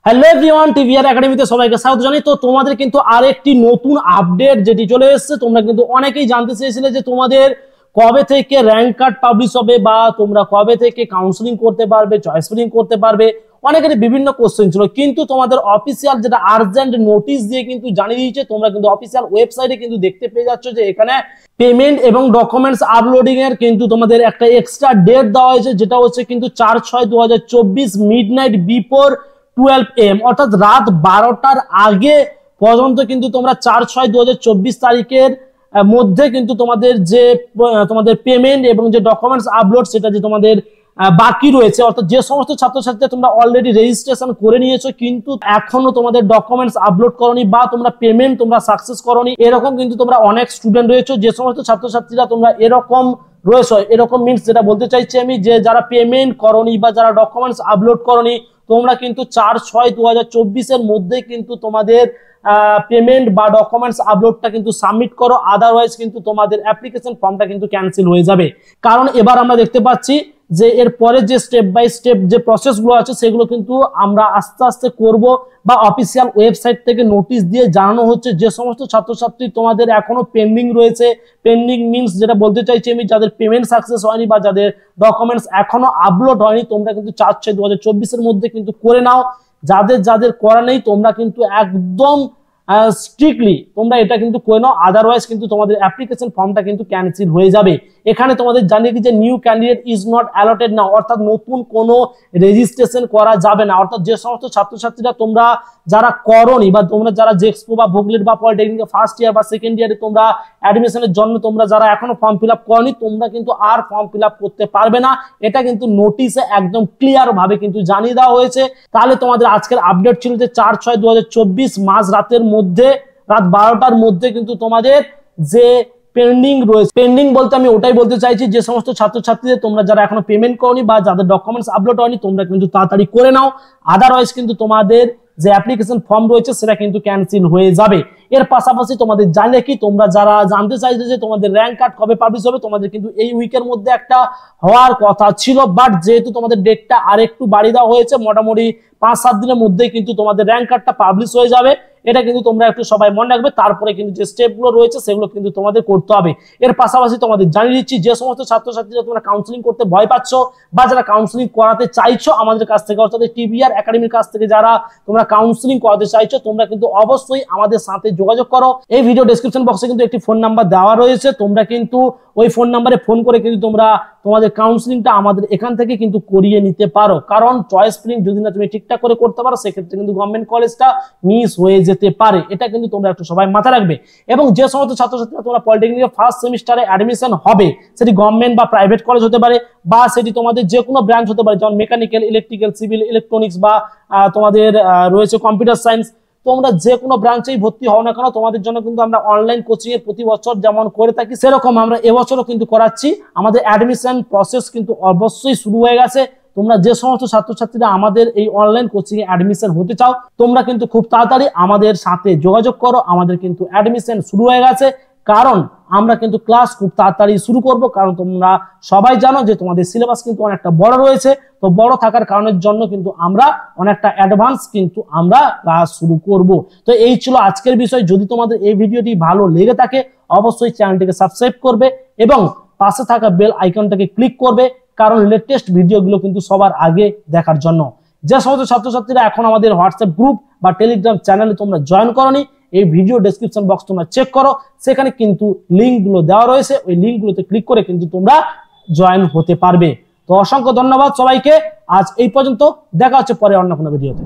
Hello everyone, TVR একাডেমিতে সবাইকে স্বাগত জানাই। তো তোমাদের কিন্তু আরেকটি নতুন আপডেট যেটি চলে এসেছে। তোমরা কিন্তু অনেকেই জানতে চেয়েছিলে যে তোমাদের কবে থেকে র্যাঙ্ক কার্ড পাবলিশ হবে বা তোমরা কবে থেকে কাউন্সিলিং করতে পারবে, চয়েস ফিলিং করতে পারবে। অনেকেরই বিভিন্ন কোশ্চেন ছিল, কিন্তু তোমাদের অফিসিয়াল যেটা আর্জেন্ট নোটিশ দিয়ে কিন্তু জানিয়ে দিয়েছে। তোমরা কিন্তু অফিসিয়াল ওয়েবসাইটে কিন্তু দেখতে পেয়ে যাচ্ছ যে এখানে পেমেন্ট এবং ডকুমেন্টস আপলোডিং এর কিন্তু তোমাদের একটা এক্সট্রা ডেট দেওয়া হয়েছে, যেটা হচ্ছে কিন্তু 4/6/2024 মিডনাইট বিফোর 12 AM, অর্থাৎ রাত 12টার আগে পর্যন্ত কিন্তু তোমরা 4/6/2024 তারিখের মধ্যে কিন্তু তোমাদের যে তোমাদের পেমেন্ট এবং যে ডকুমেন্টস আপলোড সেটা যে তোমাদের বাকি রয়েছে, অর্থাৎ যে সমস্ত ছাত্রছাত্রীরা তোমরা অলরেডি রেজিস্ট্রেশন করে নিয়েছো কিন্তু এখনো তোমাদের ডকুমেন্টস আপলোড করনি বা তোমরা পেমেন্ট তোমরা সাকসেস করনি, এরকম কিন্তু তোমরা অনেক স্টুডেন্ট রয়েছে। যে সমস্ত ছাত্রছাত্রীরা তোমরা এরকম রয়েছে, এরকম মিনস যেটা বলতে চাইছি আমি, যে যারা পেমেন্ট করনি বা যারা ডকুমেন্টস আপলোড করনি, তোমরা কিন্তু 4/6/2024 এর মধ্যে কিন্তু তোমাদের পেমেন্ট বা ডকুমেন্টস আপলোডটা কিন্তু সাবমিট করো, আদারওয়াইজ কিন্তু তোমাদের অ্যাপ্লিকেশন ফর্মটা কিন্তু ক্যান্সেল হয়ে যাবে। কারণ এবার আমরা দেখতে পাচ্ছি যে এর পরে যে স্টেপ বাই স্টেপ যে প্রসেসগুলো আছে সেগুলো কিন্তু আমরা আস্তে আস্তে করব, বা অফিসিয়াল ওয়েবসাইট থেকে নোটিশ দিয়ে জানানো হচ্ছে যে সমস্ত ছাত্রছাত্রী তোমাদের এখনো পেন্ডিং রয়েছে। পেন্ডিং মিনস যেটা বলতে চাইছি আমি, যাদের পেমেন্ট সাকসেস হয়নি বা যাদের ডকুমেন্টস এখনো আপলোড হয়নি, তোমরা কিন্তু 4/6/2024 এর মধ্যে কিন্তু করে নাও। যাদের যাদের করা নেই তোমরা কিন্তু একদম স্ট্রিক্টলি তোমরা এটা কিন্তু করে নাও, আদারওয়াইজ কিন্তু তোমাদের অ্যাপ্লিকেশন ফর্মটা কিন্তু ক্যান্সেল হয়ে যাবে। এখানে তোমাদের জানিয়ে দিই যে new candidate is not allotted now, অর্থাৎ নতুন কোনো রেজিস্ট্রেশন করা যাবে না। অর্থাৎ যে সমস্ত ছাত্রছাত্রীরা তোমরা যারা করনি বা তোমরা যারা জেক্সপো বা ভোগলেট বা পলিটেকনিক ফার্স্ট ইয়ার বা সেকেন্ড ইয়ারে তোমরা অ্যাডমিশনের জন্য তোমরা যারা এখনো ফর্ম ফিল আপ করনি, তোমরা কিন্তু আর ফর্ম ফিল আপ করতে পারবে না। এটা কিন্তু নোটিশে একদম ক্লিয়ার ভাবে কিন্তু জানিয়ে দেওয়া হয়েছে। তাহলে তোমাদের আজকের আপডেট ছিল যে 4/6/2024 মাঝ রাতের মধ্যে, রাত 12টার মধ্যে কিন্তু তোমাদের যে পেন্ডিং রয়েছে, পেন্ডিং বলতে আমি ওটাই বলতে চাইছি যে সমস্ত ছাত্রছাত্রীদের তোমরা যারা এখনো পেমেন্ট করনি বা যাদের ডকুমেন্টস আপলোড হয়নি, তোমরা কিন্তু তাড়াতাড়ি করে নাও, আদারওয়াইজ কিন্তু তোমাদের যে অ্যাপ্লিকেশন ফর্ম রয়েছে সেটা কিন্তু ক্যান্সেল হয়ে যাবে। এর পাশাপাশি তোমাদের জানিয়ে কি, তোমরা যারা জানতে চাইছো যে তোমাদের র্যাঙ্ক কার্ড কবে পাবলিশ হবে, তোমাদের কিন্তু এই উইকের মধ্যে একটা হওয়ার কথা ছিল, বাট যেহেতু তোমাদের ডেটটা আরেকটু বাড়িয়ে দেওয়া হয়েছে, মোটামুটি 5-7 দিনের মধ্যেই কিন্তু তোমাদের র্যাঙ্ক কার্ডটা পাবলিশ হয়ে যাবে। এটা কিন্তু তোমরা একটু সবাই মনে রাখবে। তারপরে কিন্তু যে স্টেপগুলো রয়েছে সেগুলো কিন্তু তোমাদের করতে হবে। এর পাশাপাশি তোমাদের জানিয়ে দিচ্ছি, যে সমস্ত ছাত্রছাত্রীরা তোমরা কাউন্সিলিং করতে ভয় পাচ্ছ বা যারা কাউন্সিলিং করাতে চাইছো আমাদের কাছ থেকে, অর্থাৎ টিভিআর একাডেমির কাছ থেকে যারা তোমরা কাউন্সিলিং করাতে চাইছো, তোমরা কিন্তু অবশ্যই আমাদের সাথে যোগাযোগ করো। এই ভিডিও ডেসক্রিপশন বক্সে কিন্তু একটি ফোন নাম্বার দেওয়া রয়েছে, তোমরা কিন্তু ওই ফোন নাম্বারে ফোন করে কিন্তু তোমরা তোমাদের কাউন্সিলিংটা আমাদের এখান থেকে কিন্তু করিয়ে নিতে পারো। কারণ চয়েস ফিলিং যদি না তুমি ঠিকঠাক করে করতে পারো, সেক্ষেত্রে কিন্তু গভর্নমেন্ট কলেজটা মিস হয়ে যেতে পারে। এটা কিন্তু তোমরা একটু সবাই মাথায় রাখবে। এবং যে সমস্ত ছাত্রছাত্রীরা তোমরা পলিটেকনিকের ফার্স্ট সেমিস্টারে অ্যাডমিশন হবে, সেটি গভর্নমেন্ট বা প্রাইভেট কলেজ হতে পারে, বা সেটি তোমাদের যে কোনো ব্রাঞ্চ হতে পারে, যেমন মেকানিক্যাল, ইলেকট্রিক্যাল, সিভিল, ইলেকট্রনিক্স বা তোমাদের রয়েছে কম্পিউটার সায়েন্স, তোমরা যে কোনো ব্রাঞ্চেই ভর্তি হও না কেন, তোমাদের জন্য কিন্তু আমরা অনলাইন কোচিং এর প্রতি বছর যেমন করে থাকি সেরকম আমরা এবছরও কিন্তু করাচ্ছি। আমাদের অ্যাডমিশন প্রসেস কিন্তু অবশ্যই শুরু হয়ে গেছে। তোমরা যে সমস্ত ছাত্রছাত্রীরা আমাদের এই অনলাইন কোচিং এ অ্যাডমিশন হতে চাও, তোমরা কিন্তু খুব তাড়াতাড়ি আমাদের সাথে যোগাযোগ করো। আমাদের কিন্তু অ্যাডমিশন শুরু হয়ে গেছে, কারণ আমরা কিন্তু ক্লাস খুব তাড়াতাড়ি শুরু করব। কারণ তোমরা সবাই জানো যে তোমাদের সিলেবাস কিন্তু অনেকটা বড় রয়েছে, তো বড় থাকার কারণের জন্য কিন্তু আমরা অনেকটা অ্যাডভান্স কিন্তু আমরা ক্লাস শুরু করব। তো এই ছিল আজকের বিষয়। যদি তোমাদের এই ভিডিওটি ভালো লেগে থাকে, অবশ্যই চ্যানেলটিকে সাবস্ক্রাইব করবে এবং পাশে থাকা বেল আইকনটাকে ক্লিক করবে, কারণ লেটেস্ট ভিডিওগুলো কিন্তু সবার আগে দেখার জন্য। যে সমস্ত ছাত্রছাত্রীরা এখন আমাদের হোয়াটসঅ্যাপ গ্রুপ বা টেলিগ্রাম চ্যানেলে তোমরা জয়েন করনি, এই ভিডিও ডেসক্রিপশন বক্স তোমরা চেক করো, সেখানে কিন্তু লিঙ্কগুলো দেওয়া রয়েছে, ওই লিঙ্কগুলোতে ক্লিক করে কিন্তু তোমরা জয়েন হতে পারবে। তো অসংখ্য ধন্যবাদ সবাইকে। আজ এই পর্যন্ত, দেখা হচ্ছে পরে অন্য কোনো ভিডিওতে।